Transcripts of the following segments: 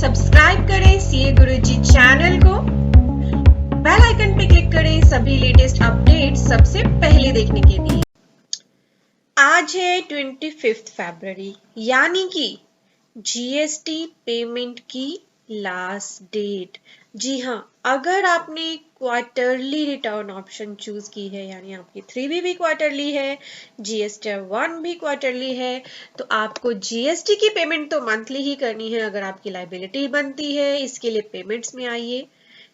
Subscribe करें CA गुरुजी channel को, bell icon पे क्लिक करें सभी लेटेस्ट अपडेट सबसे पहले देखने के लिए। आज है 25 फरवरी यानी कि जीएसटी पेमेंट की लास्ट डेट। जी हाँ, अगर आपने क्वार्टरली रिटर्न ऑप्शन चूज की है यानी आपकी 3B भी क्वार्टरली है, जीएसटी 1 भी क्वार्टरली है, तो आपको जीएसटी की पेमेंट तो मंथली ही करनी है। अगर आपकी लायबिलिटी बनती है, इसके लिए पेमेंट्स में आइए,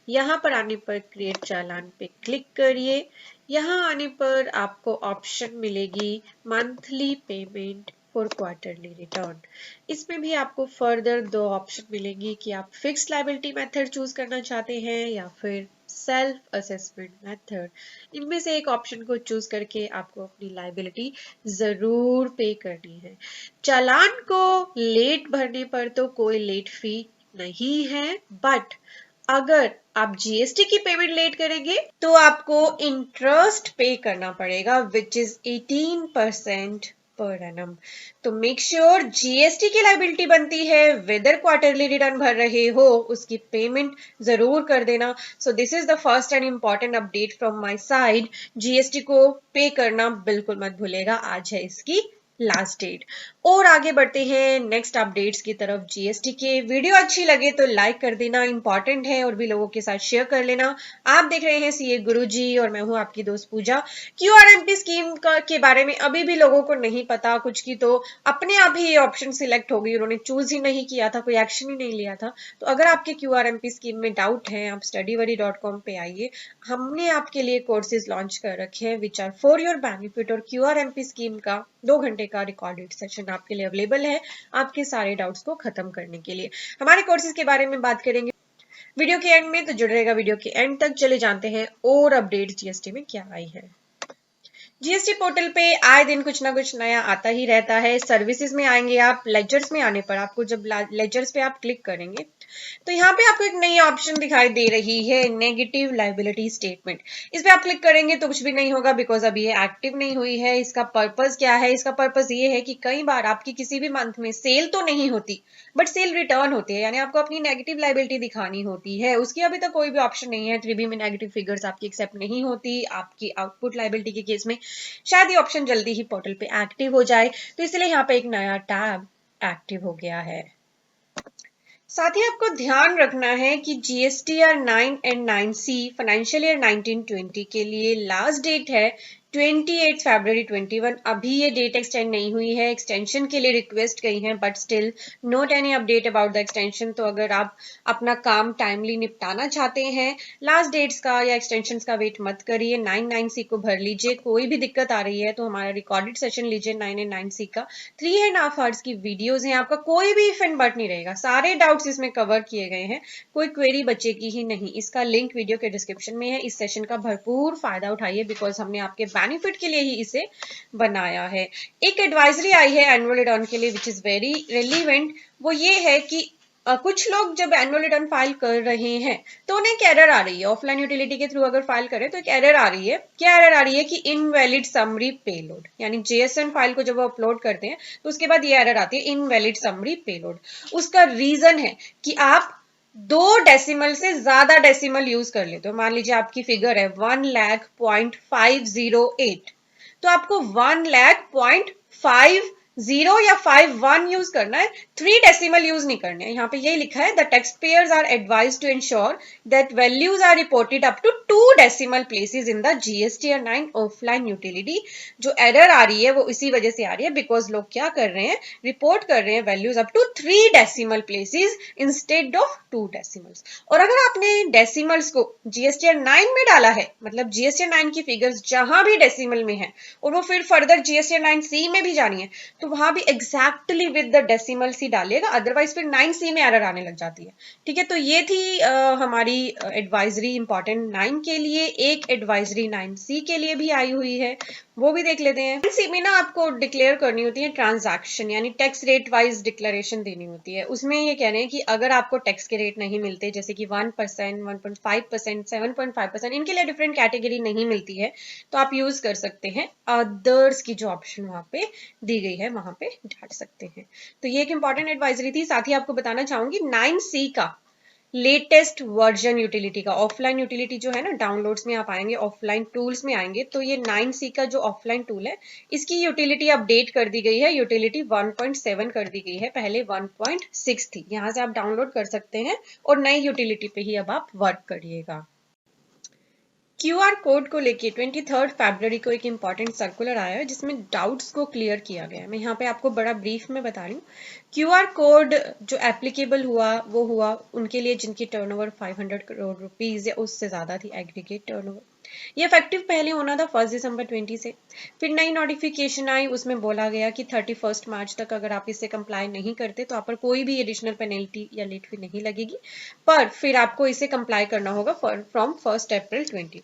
यहाँ पर आने पर क्रिएट चालान पे क्लिक करिए। यहाँ आने पर आपको ऑप्शन मिलेगी monthly payment for quarterly return. इसमें भी आपको फर्दर दो ऑप्शन मिलेंगी कि आप फिक्स्ड लायबिलिटी मेथड चूज करना चाहते हैं या फिर सेल्फ असेसमेंट मेथड। इनमें से एक ऑप्शन को चूज करके आपको अपनी लायबिलिटी जरूर पे करनी है। चालान को लेट भरने पर तो कोई लेट फी नहीं है, बट अगर आप जीएसटी की पेमेंट लेट करेंगे तो आपको इंटरेस्ट पे करना पड़ेगा विच इज 18% पर एनम। तो मेक श्योर जीएसटी की लायबिलिटी बनती है, वेदर क्वार्टरली रिटर्न भर रहे हो, उसकी पेमेंट जरूर कर देना। So this is the first and important update from my side. GST को पे करना बिल्कुल मत भूलेगा, आज है इसकी लास्ट डेट। और आगे बढ़ते हैं नेक्स्ट अपडेट्स की तरफ जीएसटी के। वीडियो अच्छी लगे तो लाइक कर देना, इंपॉर्टेंट है, और भी लोगों के साथ शेयर कर लेना। आप देख रहे हैं सीए गुरुजी और मैं हूं आपकी दोस्त पूजा। क्यूआरएमपी स्कीम के बारे में अभी भी लोगों को नहीं पता कुछ की, तो अपने आप ही ये ऑप्शन सिलेक्ट हो गई, उन्होंने चूज ही नहीं किया था, कोई एक्शन ही नहीं लिया था। तो अगर आपके क्यूआरएमपी स्कीम में डाउट है, आप studyworry.com पे आइए। हमने आपके लिए कोर्सेज लॉन्च कर रखे हैं which are for your benefit, और क्यूआरएमपी स्कीम का 2 घंटे का रिकॉर्डेड सेशन आपके लिए अवेलेबल है आपके सारे डाउट्स को खत्म करने के लिए। हमारे कोर्सेज के बारे में बात करेंगे वीडियो के एंड में, तो जुड़े रहेगा वीडियो के एंड तक। चले जानते हैं और अपडेट जीएसटी में क्या आई है। जीएसटी पोर्टल पे आए दिन कुछ ना कुछ नया आता ही रहता है। सर्विसेज में आएंगे आप, लेजर्स में आने पर आपको जब लेजर्स पे आप क्लिक करेंगे तो यहाँ पे आपको एक नई ऑप्शन दिखाई दे रही है, नेगेटिव लायबिलिटी स्टेटमेंट। इस पे आप क्लिक करेंगे तो कुछ भी नहीं होगा बिकॉज अभी ये एक्टिव नहीं हुई है। इसका पर्पस क्या है? इसका पर्पस ये है कि कई बार आपकी किसी भी मंथ में सेल तो नहीं होती बट सेल रिटर्न होती है, यानी आपको अपनी नेगेटिव लायबिलिटी दिखानी होती है। उसकी अभी तक कोई भी ऑप्शन नहीं है। 3B में नेगेटिव फिगर्स आपकी एक्सेप्ट नहीं होती। आपकी आउटपुट लायबिलिटी के केस में शायद ये ऑप्शन जल्दी ही पोर्टल पे एक्टिव हो जाए, तो इसलिए यहाँ पे एक नया टैब एक्टिव हो गया है। साथ ही आपको ध्यान रखना है कि GSTR 9 and 9C financial year 1920 के लिए लास्ट डेट है 28 फरवरी 21। अभी ये डेट एक्सटेंड नहीं हुई है, एक्सटेंशन के लिए रिक्वेस्ट गई है but still not any update about the extension. तो अगर आप अपना काम टाइमली निपटाना चाहते हैं, लास्ट डेट्स का या एक्सटेंशन का वेट मत करिए, 9-9C को भर लीजिए। कोई भी दिक्कत आ रही है तो हमारा रिकॉर्डेड सेशन लीजिए 9 एंड 9C का, 3.5 आवर्स की वीडियोज हैं। आपका कोई भी इफ एंड बट नहीं रहेगा, सारे डाउट्स इसमें कवर किए गए हैं, कोई क्वेरी बचेगी ही नहीं। इसका लिंक वीडियो के डिस्क्रिप्शन में है। इस सेशन का भरपूर फायदा उठाइए बिकॉज हमने आपके बेनिफिट के लिए ही इसे बनाया है। एक एडवाइजरी आई है एनुअल रिटर्न के लिए विच इज वेरी रेलिवेंट। वो ये है कि कुछ लोग जब एनुअल रिटर्न फाइल कर रहे हैं तो उन्हें एक एरर आ रही है। ऑफलाइन यूटिलिटी के थ्रू अगर फाइल करें तो एक एरर आ रही है। क्या एरर आ रही है? कि इनवैलिड समरी पेलोड, यानी जेएसएन फाइल को जब वो अपलोड करते हैं तो उसके बाद ये एरर आती है इनवैलिड समरी पेलोड। उसका रीजन है कि आप 2 डेसिमल से ज्यादा डेसिमल यूज कर लेते हो। मान लीजिए आपकी फिगर है 1,00,000.508, तो आपको 1,00,000.50 या 51 यूज करना है, 3 डेसिमल यूज नहीं करने हैं। यहाँ पे यही लिखा है the tax payers are advised to ensure that values are reported up to 2 decimal places in the GSTR 9 offline utility. जो एरर आ रही है वो इसी वजह से आ रही है बिकॉज लोग क्या कर रहे हैं, रिपोर्ट कर रहे हैं values up to 3 decimal places instead of 2 decimals. और अगर आपने डेसिमल्स को जीएसटीआर 9 में डाला है, मतलब जीएसटीआर 9 की फिगर्स जहां भी डेसिमल में है और वो फिर फर्दर जीएसटीआर 9C में भी जानी है, तो वहां भी एग्जैक्टली विद द डेसिमल सी डालिएगा, अदरवाइज फिर 9C में एरर आने लग जाती है। ठीक है, तो ये थी हमारी एडवाइजरी इंपॉर्टेंट 9 के लिए। एक एडवाइजरी 9C के लिए भी आई हुई है, वो भी देख लेते हैं। 9C में ना आपको डिक्लेयर करनी होती है ट्रांजैक्शन, यानी टैक्स रेट वाइज डिक्लेरेशन देनी होती है। उसमें ये कह रहे हैं कि अगर आपको टैक्स के रेट नहीं मिलते, जैसे कि 1%, 1.5%, 7.5%, इनके लिए डिफरेंट कैटेगरी नहीं मिलती है, तो आप यूज कर सकते हैं अदर्स की जो ऑप्शन वहां पे दी गई है वहां पे डाल सकते हैं। तो ये एक इंपॉर्टेंट एडवाइजरी थी। साथ ही आपको बताना चाहूंगी 9C का लेटेस्ट वर्जन यूटिलिटी का, ऑफलाइन यूटिलिटी जो है ना, डाउनलोड्स में आप आएंगे, ऑफलाइन टूल्स में आएंगे, तो ये 9C का जो ऑफलाइन टूल है इसकी यूटिलिटी अपडेट कर दी गई है, यूटिलिटी 1.7 कर दी गई है, पहले 1.6 थी। यहां से आप डाउनलोड कर सकते हैं और नई यूटिलिटी पे ही अब आप वर्क करिएगा। QR कोड को लेके 23 फरवरी को एक इंपॉर्टेंट सर्कुलर आया है जिसमें डाउट्स को क्लियर किया गया है। मैं यहाँ पे आपको बड़ा ब्रीफ में बता रही हूँ। QR कोड जो एप्लीकेबल हुआ वो हुआ उनके लिए जिनकी टर्नओवर 500 करोड़ रुपीज या उससे ज्यादा थी, एग्रीगेट टर्नओवर। ये इफेक्टिव पहले होना था 1 दिसंबर 20 से। फिर नई नोटिफिकेशन आई, उसमें बोला गया कि 31 मार्च तक अगर आप इससे कंप्लाई नहीं करते तो आप पर कोई भी एडिशनल पेनल्टी या लेट फी नहीं लगेगी, पर फिर आपको इसे कंप्लाई करना होगा फ्रॉम 1 अप्रैल 21।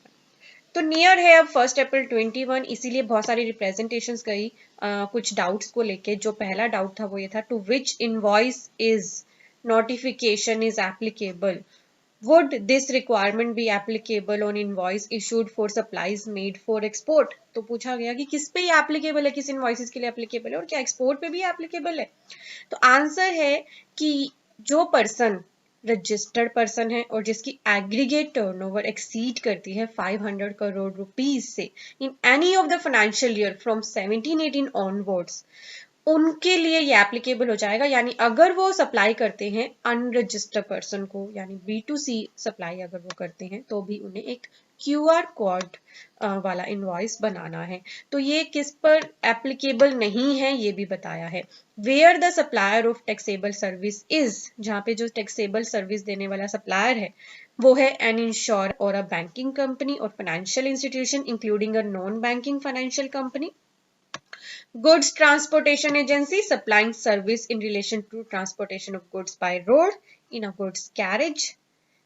तो नियर है अब 1 अप्रैल 21, इसीलिए बहुत सारी रिप्रेजेंटेशंस गई कुछ डाउट्स को लेके। जो पहला डाउट था वो ये था, to which invoice is notification is applicable, would this requirement be applicable on invoice issued for supplies made for export? तो पूछा गया कि किस पे ये एप्लीकेबल है, किस इनवॉइसेस के लिए एप्लीकेबल है और क्या एक्सपोर्ट पे भी एप्लीकेबल है। तो आंसर है कि जो पर्सन रजिस्टर्ड पर्सन है और जिसकी एग्रीगेट टर्नओवर एक्सीड करती है 500 करोड़ रुपीज से in any of the financial year from 17-18 onwards, उनके लिए ये एप्लीकेबल हो जाएगा। यानी अगर वो सप्लाई करते हैं अनरजिस्टर्ड पर्सन को, यानी B2C सप्लाई अगर वो करते हैं, तो भी उन्हें एक QR कोड वाला इनवॉइस बनाना है। तो ये किस पर एप्लीकेबल नहीं है ये भी बताया है। Where the supplier of taxable service is, जहाँ पे जो टैक्सेबल सर्विस देने वाला सप्लायर है वो है एन इंश्योर और अ बैंकिंग कंपनी और financial institution including a non banking financial company. Goods Transportation Agency supplying service in relation to transportation of goods by road in a goods carriage,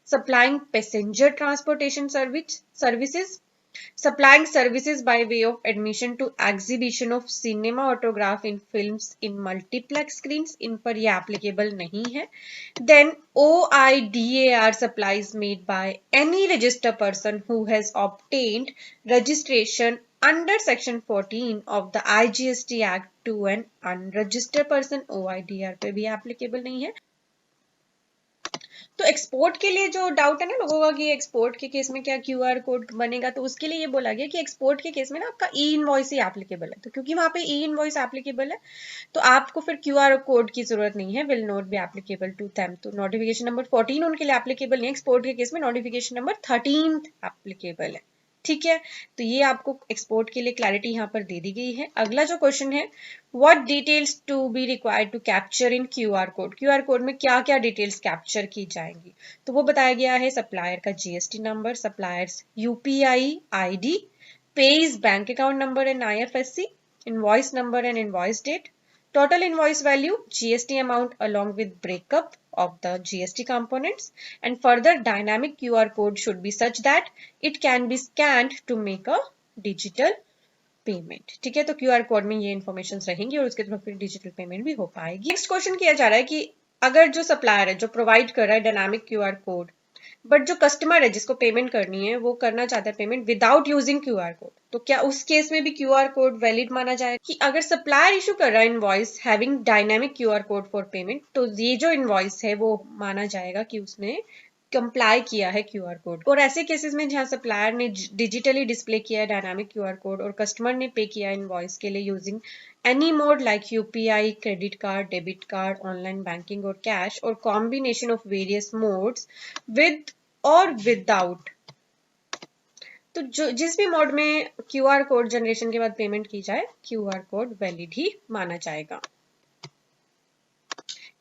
supplying passenger transportation services, supplying services by way of admission to exhibition of cinema autograph in films in multiplex screens, इन पर ये applicable नहीं है। Then OIDAR supplies made by any registered person who has obtained registration under section 14 of the IGST Act to an unregistered person, OIDR पे भी applicable नहीं है। तो export के लिए जो डाउट है ना लोगों का कि एक्सपोर्ट के केस में क्या QR कोड बनेगा, तो उसके लिए ये बोला गया कि एक्सपोर्ट के केस में ना आपका ई इनवॉइस ही एप्लीकेबल है। तो क्योंकि वहां पे ई इनवॉइस एप्लीकेबल है तो आपको फिर QR कोड की जरूरत नहीं है, will not be applicable to them. तो नोटिफिकेशन नंबर 14 उनके लिए एप्लीकेबल नहीं है। एक्सपोर्ट के केस में नोटिफिकेशन नंबर 13 एप्लीकेबल है। ठीक है, तो ये आपको एक्सपोर्ट के लिए क्लैरिटी यहाँ पर दे दी गई है। अगला जो क्वेश्चन है, what details to be required to capture in QR code, QR code में क्या क्या डिटेल्स कैप्चर की जाएंगी। तो वो बताया गया है सप्लायर का GST number, suppliers UPI ID, payee's bank account number and IFSC, invoice number and invoice date, total invoice value, GST amount along with breakup of the GST components, and further dynamic QR code should be such that it can be scanned to make a digital payment। ठीक है, तो QR code में ये information रहेंगी और उसके through फिर digital payment भी हो पाएगी। नेक्स्ट क्वेश्चन किया जा रहा है कि अगर जो सप्लायर है जो प्रोवाइड कर रहा है डायनामिक QR कोड, बट जो कस्टमर है जिसको पेमेंट करनी है वो करना चाहता है payment without using QR code, तो क्या उस केस में भी QR कोड वैलिड माना जाए? कि अगर सप्लायर इशू कर रहा है invoice having dynamic QR code for payment, तो ये जो इनवॉइस है वो माना जाएगा कि उसने कंप्लाई किया है QR कोड। और ऐसे केसेस में जहां सप्लायर ने डिजिटली डिस्प्ले किया है डायनामिक QR कोड और कस्टमर ने पे किया इनवॉइस के लिए using any mode like UPI, credit card, debit card, online banking और कैश, और combination of various modes with और विदाउट, तो जो जिस भी मोड में QR कोड जनरेशन के बाद पेमेंट की जाए QR कोड वैलिड ही माना जाएगा।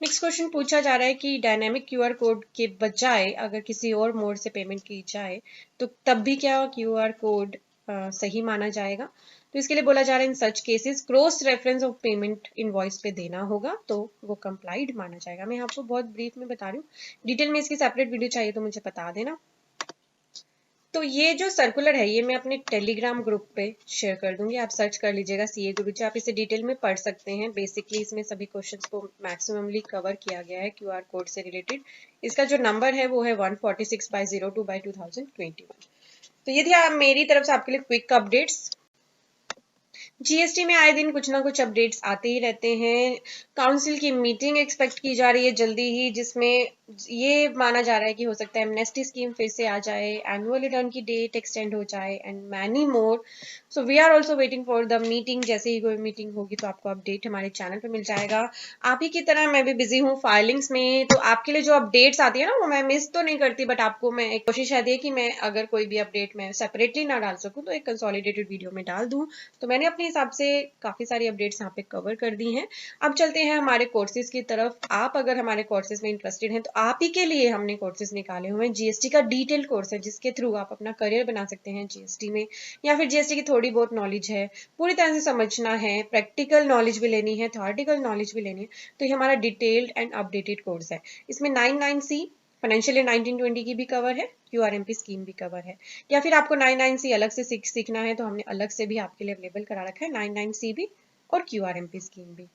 नेक्स्ट क्वेश्चन पूछा जा रहा है कि डायनामिक QR कोड के बजाय अगर किसी और मोड से पेमेंट की जाए तो तब भी क्या QR कोड सही माना जाएगा? तो इसके लिए बोला जा रहा है in such cases cross reference of payment invoice पे देना होगा तो वो कंप्लाइड माना जाएगा। मैं आपको बहुत ब्रीफ में बता रही हूँ, डिटेल में इसकी सेपरेट वीडियो चाहिए तो मुझे बता देना। तो ये जो सर्कुलर है ये मैं अपने टेलीग्राम ग्रुप पे शेयर कर दूंगी, आप सर्च कर लीजिएगा CA गुरुजी, आप इसे डिटेल में पढ़ सकते हैं। बेसिकली इसमें सभी क्वेश्चंस को मैक्सिममली कवर किया गया है QR कोड से रिलेटेड। इसका जो नंबर है वो है 146/02/2021। तो ये थी मेरी तरफ से आपके लिए क्विक अपडेट्स। जीएसटी में आए दिन कुछ ना कुछ अपडेट्स आते ही रहते हैं। काउंसिल की मीटिंग एक्सपेक्ट की जा रही है जल्दी ही, जिसमें ये माना जा रहा है कि हो सकता है एमनेस्टी स्कीम फिर से आ जाए, एनुअल रिटर्न की डेट एक्सटेंड हो जाए and many more. So we are also waiting for the meeting. जैसे ही कोई मीटिंग होगी तो आपको अपडेट हमारे चैनल पे मिल जाएगा। आप ही की तरह मैं भी बिजी हूँ फाइलिंग्स में, तो आपके लिए जो अपडेट्स आती है ना वो मैं मिस तो नहीं करती, बट आपको मैं एक कोशिश रहती है कि मैं अगर कोई भी अपडेट मैं सेपरेटली ना डाल सकूँ तो एक कंसोलिडेटेड वीडियो में डाल दूँ। तो मैंने अपने हिसाब से काफी सारी अपडेट्स यहाँ पे कवर कर दी हैं। अब चलते हैं हमारे कोर्सेज की तरफ। आप अगर हमारे कोर्सेज में इंटरेस्टेड हैं तो आप ही के लिए हमने कोर्सेज निकाले हुए हैं। जीएसटी का डिटेल कोर्स है जिसके थ्रू आप अपना करियर बना सकते हैं जीएसटी में, या फिर जीएसटी की थोड़ी बहुत नॉलेज है, पूरी तरह से समझना है, प्रैक्टिकल नॉलेज भी लेनी है, थ्योरेटिकल नॉलेज भी लेनी है, तो ये हमारा डिटेल्ड एंड अपडेटेड कोर्स है। इसमें 99C फाइनेंशियल ईयर 1920 की भी कवर है, क्यूआरएमपी स्कीम भी कवर है, या फिर आपको 99C अलग से सीखना है तो हमने अलग से भी आपके लिए अवेलेबल करा रखा है, 99C भी और क्यूआरएमपी स्कीम भी।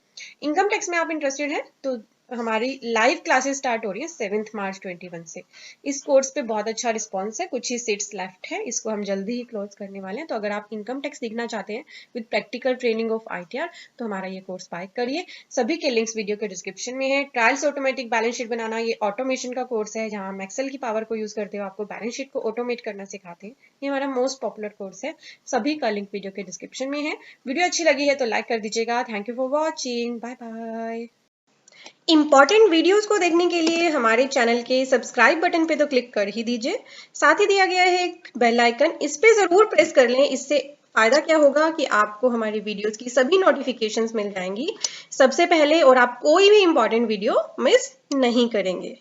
इनकम टैक्स में आप इंटरेस्टेड हैं तो हमारी लाइव क्लासेस स्टार्ट हो रही है 7 मार्च 21 से। इस कोर्स पे बहुत अच्छा रिस्पॉन्स है, कुछ ही सीट्स लेफ्ट है, इसको हम जल्दी ही क्लोज करने वाले हैं। तो अगर आप इनकम टैक्स सीखना चाहते हैं with practical training of ITR तो हमारा ये कोर्स बाय करिए। सभी के लिंक्स वीडियो के डिस्क्रिप्शन में है। ट्रायल्स ऑटोमेटिक बैलेंस शीट बनाना, ये ऑटोमेशन का कोर्स है जहां हम एक्सेल की पावर को यूज करते हुए आपको बैलेंस शीट को ऑटोमेट करना सिखाते हैं। ये हमारा मोस्ट पॉपुलर कोर्स है। सभी का लिंक वीडियो के डिस्क्रिप्शन में है। वीडियो अच्छी लगी है तो लाइक कर दीजिएगा। Thank you for watching, bye bye. Important videos को देखने के लिए हमारे चैनल के सब्सक्राइब बटन पे तो क्लिक कर ही दीजिए। साथ ही दिया गया है एक बेल आइकन, इस पे जरूर प्रेस कर लें। इससे फायदा क्या होगा कि आपको हमारी वीडियोस की सभी नोटिफिकेशंस मिल जाएंगी सबसे पहले, और आप कोई भी इंपॉर्टेंट वीडियो मिस नहीं करेंगे।